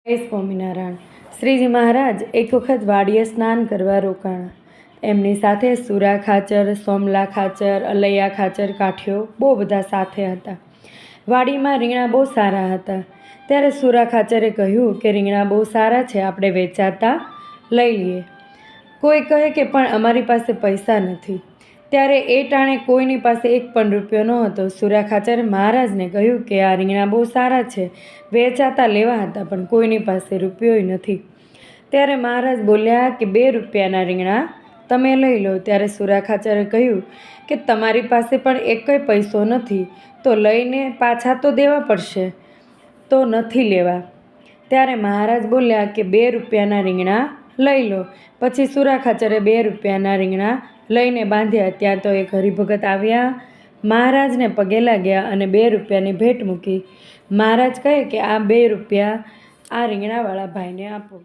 જય સ્વામિનારાયણ। શ્રીજી મહારાજ એક વખત વાડીએ સ્નાન કરવા રોકાણા। એમની સાથે સુરા ખાચર, સોમલા ખાચર, અલૈયા ખાચર, કાઠિયો બહુ બધા સાથે હતા। વાડીમાં રીંગણા બહુ સારા હતા। ત્યારે સુરા ખાચરે કહ્યું કે રીંગણા બહુ સારા છે, આપણે વેચાતા લઈ લઈએ। કોઈ કહે કે પણ અમારી પાસે પૈસા નથી। ત્યારે એ ટાણે કોઈની પાસે એક પણ રૂપિયો ન હતો। સુરા ખાચરે મહારાજને કહ્યું કે આ રીંગણા બહુ સારા છે, વેચાતા લેવા હતા, પણ કોઈની પાસે રૂપિયો નથી। ત્યારે મહારાજ બોલ્યા કે 2 રૂપિયાના રીંગણા તમે લઈ લો। ત્યારે સુરા ખાચરે કહ્યું કે તમારી પાસે પણ એકેય પૈસો નથી, તો લઈને પાછા તો દેવા પડશે, તો નથી લેવા। ત્યારે મહારાજ બોલ્યા કે 2 રૂપિયાના રીંગણા લઈ લો। પછી સુરા ખાચરે 2 રૂપિયાના રીંગણા લઈને બાંધ્યા। ત્યાં તો એક હરિભગત આવ્યા, મહારાજને પગે લાગ્યા અને 2 રૂપિયાની ભેટ મૂકી। મહારાજ કહે કે આ 2 રૂપિયા આ રીંગણાવાળા ભાઈને આપો।